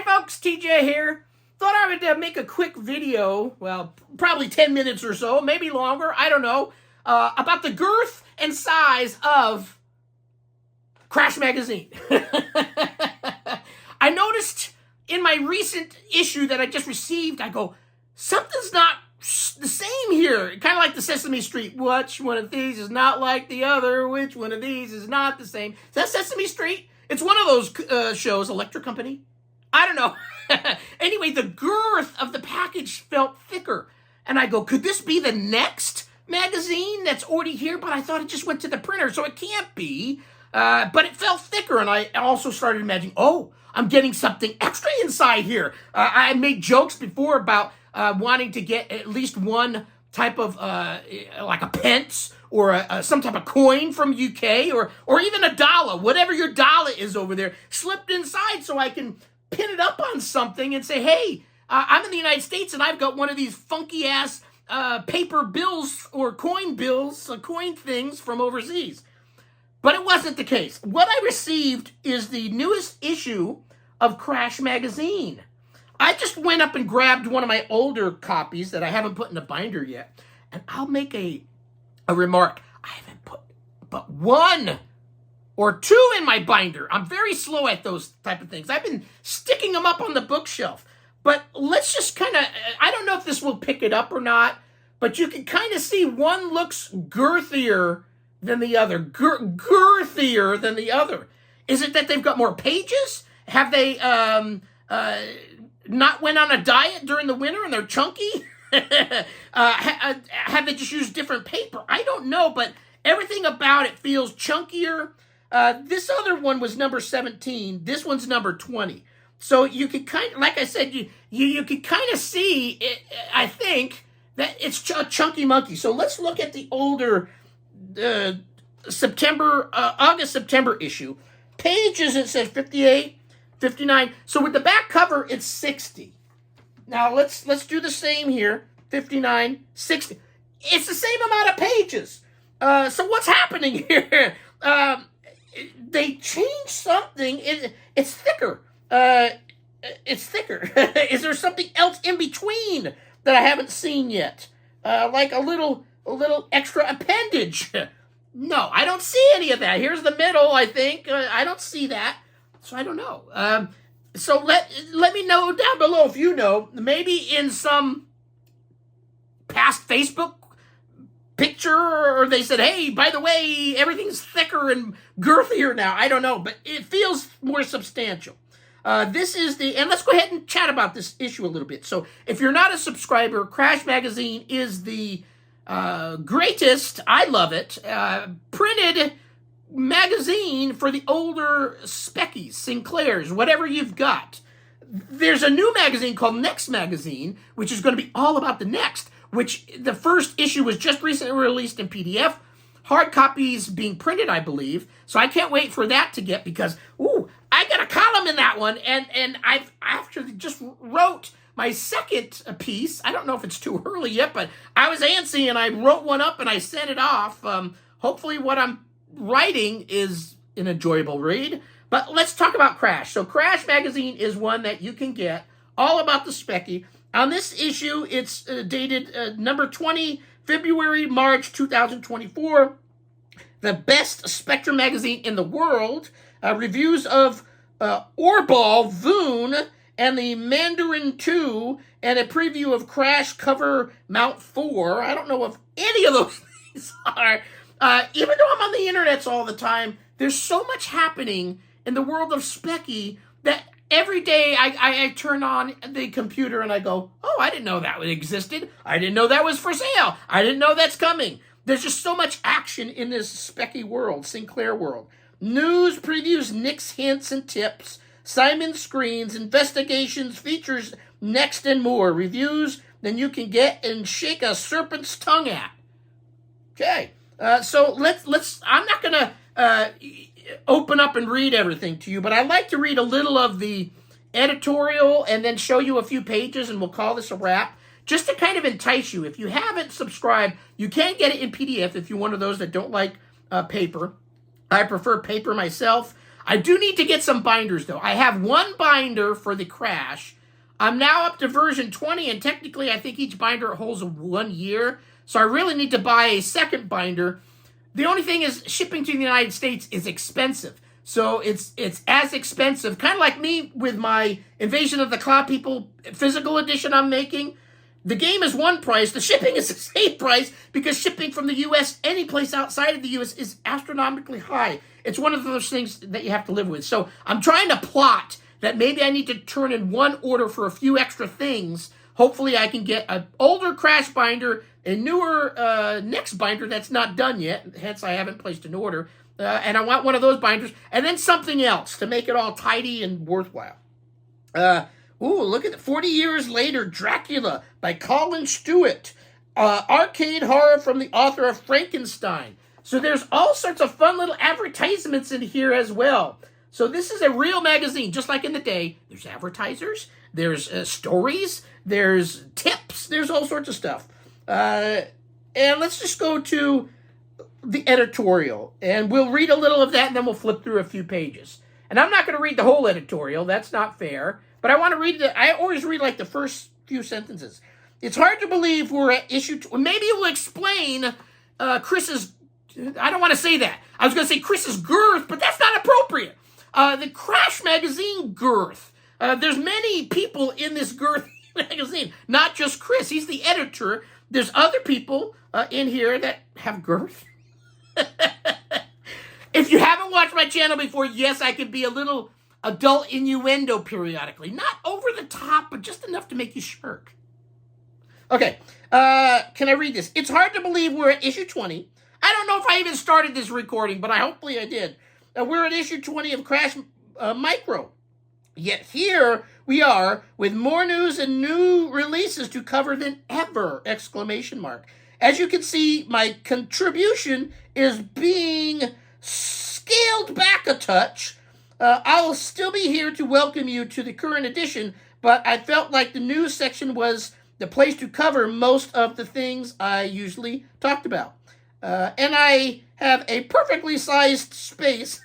folks, TJ here. Thought I would make a quick video, well, probably 10 minutes or so, maybe longer, I don't know, about the girth and size of Crash Magazine. I noticed in my recent issue that I just received, I go, something's not the same here. Kind of like the Sesame Street. Which one of these is not like the other? Which one of these is not the same? Is that Sesame Street? It's one of those shows, Electric Company. I don't know. Anyway, the girth of the package felt thicker. And I go, could this be the next magazine that's already here? But I thought it just went to the printer, so it can't be. But it felt thicker, and I also started imagining, oh, I'm getting something extra inside here. I made jokes before about wanting to get at least one type of, like a pence or some type of coin from UK or even a dollar, whatever your dollar is over there, slipped inside so I can pin it up on something and say, hey, I'm in the United States and I've got one of these funky-ass paper bills or coin bills, coin things from overseas. But it wasn't the case. What I received is the newest issue of Crash Magazine. I just went up and grabbed one of my older copies that I haven't put in a binder yet. And I'll make a remark. I haven't put but one or two in my binder. I'm very slow at those type of things. I've been sticking them up on the bookshelf. But let's just kind of, I don't know if this will pick it up or not, but you can kind of see one looks girthier than the other. Girthier than the other. Is it that they've got more pages? Have they not went on a diet during the winter and they're chunky? Have they just used different paper? I don't know, but everything about it feels chunkier. This other one was number 17. This one's number 20. So you could kind of, like I said, you could kind of see it, I think, that it's a chunky monkey. So let's look at the older August-September issue. Pages, it says 58, 59. So with the back cover, it's 60. Now let's do the same here. 59, 60. It's the same amount of pages. So what's happening here? They changed something. It's thicker. It's thicker. Is there something else in between that I haven't seen yet? Like a little extra appendage. No, I don't see any of that. Here's the middle, I think. I don't see that. So I don't know. So let me know down below if you know. Maybe in some past Facebook picture, or they said, hey, by the way, everything's thicker and girthier now. I don't know, but it feels more substantial. This is and let's go ahead and chat about this issue a little bit. So if you're not a subscriber, Crash Magazine is the greatest, I love it, printed magazine for the older Speckies, Sinclairs, whatever you've got. There's a new magazine called Next Magazine, which is going to be all about the next, which the first issue was just recently released in PDF. Hard copies being printed, I believe. So I can't wait for that to get, because, ooh, I got a column in that one, and I've actually just wrote my second piece. I don't know if it's too early yet, but I was antsy, and I wrote one up, and I sent it off. Hopefully what I'm writing is an enjoyable read. But let's talk about Crash. So Crash Magazine is one that you can get, all about the Specky. On this issue, it's dated number 20, February, March 2024. The best Spectrum magazine in the world. Reviews of Orball, Voon, and the Mandarin 2, and a preview of Crash Cover Mount 4. I don't know if any of those things are. Even though I'm on the internets all the time, there's so much happening in the world of Specky that every day I turn on the computer and I go, oh, I didn't know that existed. I didn't know that was for sale. I didn't know that's coming. There's just so much action in this Specky world, Sinclair world. News, previews, nicks, hints, and tips. Simon screens, investigations, features, next, and more. Reviews than you can get and shake a serpent's tongue at. Okay. So let's. I'm not gonna open up and read everything to you, but I'd like to read a little of the editorial and then show you a few pages, and we'll call this a wrap, just to kind of entice you. If you haven't subscribed, you can get it in PDF if you're one of those that don't like paper. I prefer paper myself. I do need to get some binders, though. I have one binder for the Crash. I'm now up to version 20, and technically I think each binder holds 1 year. So I really need to buy a second binder. The only thing is shipping to the United States is expensive. So it's as expensive, kind of like me with my Invasion of the Cloud People physical edition I'm making. The game is one price. The shipping is the same price because shipping from the U.S. any place outside of the U.S. is astronomically high. It's one of those things that you have to live with. So I'm trying to plot that maybe I need to turn in one order for a few extra things. Hopefully I can get an older Crash binder, a newer next binder that's not done yet, hence I haven't placed an order, and I want one of those binders, and then something else to make it all tidy and worthwhile. Look at it. 40 years later, Dracula by Colin Stewart. Arcade horror from the author of Frankenstein. So there's all sorts of fun little advertisements in here as well. So this is a real magazine, just like in the day. There's advertisers, there's stories, there's tips, there's all sorts of stuff. And let's just go to the editorial, and we'll read a little of that, and then we'll flip through a few pages. And I'm not going to read the whole editorial. That's not fair. But I want to read I always read like the first few sentences. It's hard to believe we're at issue... Maybe it will explain Chris's... I don't want to say that. I was going to say Chris's girth, but that's not appropriate. The Crash magazine girth. There's many people in this girth magazine, not just Chris. He's the editor. There's other people in here that have girth. If you haven't watched my channel before, yes, I could be a little adult innuendo periodically. Not over the top, but just enough to make you smirk. Okay, can I read this? It's hard to believe we're at issue 20. I don't know if I even started this recording, but hopefully I did. We're at issue 20 of Crash Micro. Yet here we are with more news and new releases to cover than ever! Exclamation mark. As you can see, my contribution is being scaled back a touch. I'll still be here to welcome you to the current edition, but I felt like the news section was the place to cover most of the things I usually talked about. And I have a perfectly sized space.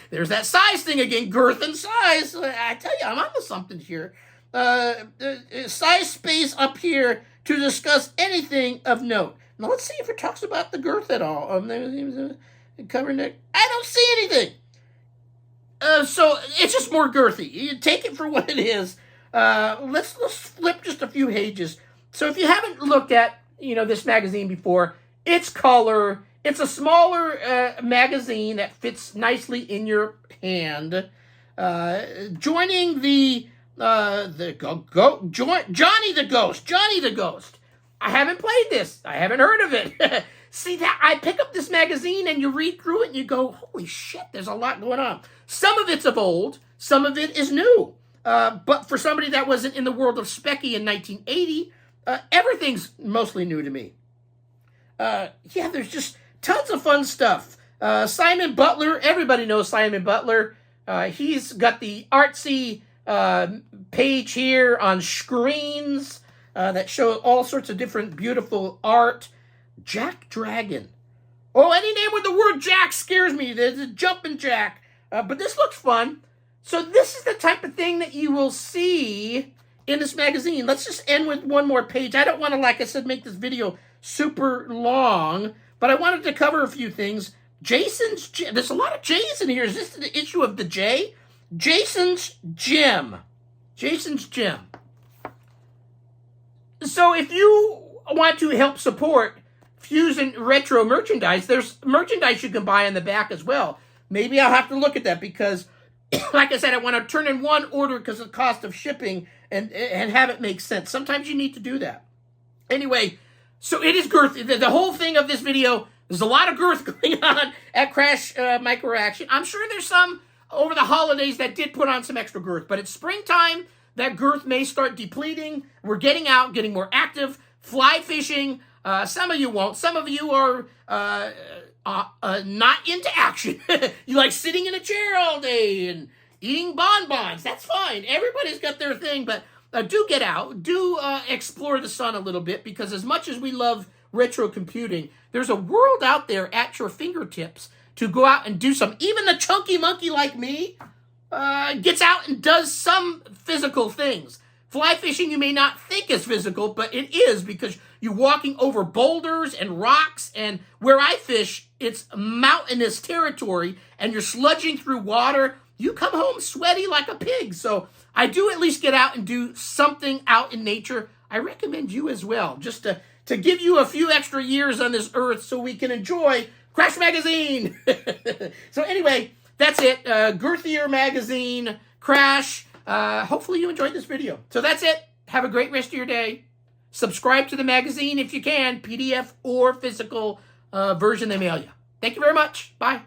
There's that size thing again, girth and size. I tell you, I'm onto something here. Size space up here to discuss anything of note. Now let's see if it talks about the girth at all. Covering it. I don't see anything. So it's just more girthy. You take it for what it is. Let's flip just a few pages. So if you haven't looked at this magazine before, it's color. It's a smaller magazine that fits nicely in your hand. Joining the Johnny the Ghost. I haven't played this. I haven't heard of it. See that? I pick up this magazine and you read through it and you go, holy shit, there's a lot going on. Some of it's of old. Some of it is new. But for somebody that wasn't in the world of Specky in 1980, everything's mostly new to me. There's just tons of fun stuff. Simon Butler, everybody knows Simon Butler. He's got the artsy page here on screens that show all sorts of different beautiful art. Jack Dragon. Oh, any name with the word Jack scares me. There's a jumping Jack. But this looks fun. So this is the type of thing that you will see in this magazine. Let's just end with one more page. I don't want to, like I said, make this video super long, but I wanted to cover a few things. There's a lot of J's in here. Is this the issue of the J? Jason's Gem. Jason's Gem. So if you want to help support Fusion Retro merchandise, there's merchandise you can buy in the back as well. Maybe I'll have to look at that because, like I said, I want to turn in one order because of the cost of shipping and have it make sense. Sometimes you need to do that. Anyway, so it is girth. The whole thing of this video, there's a lot of girth going on at Crash Micro Action. I'm sure there's some over the holidays that did put on some extra girth, but it's springtime. That girth may start depleting. We're getting out, getting more active, fly fishing. Some of you won't. Some of you are not into action. You like sitting in a chair all day and eating bonbons. That's fine. Everybody's got their thing, but do get out. Do explore the sun a little bit, because as much as we love retro computing, there's a world out there at your fingertips to go out and do some. Even the chunky monkey like me gets out and does some physical things. Fly fishing you may not think is physical, but it is, because you're walking over boulders and rocks, and where I fish, it's mountainous territory, and you're sludging through water. You come home sweaty like a pig. So I do at least get out and do something out in nature. I recommend you as well, just to give you a few extra years on this earth so we can enjoy Crash Magazine. So anyway, that's it. Girthier Magazine, Crash. Hopefully you enjoyed this video. So that's it. Have a great rest of your day. Subscribe to the magazine if you can, PDF or physical version they mail you. Thank you very much. Bye.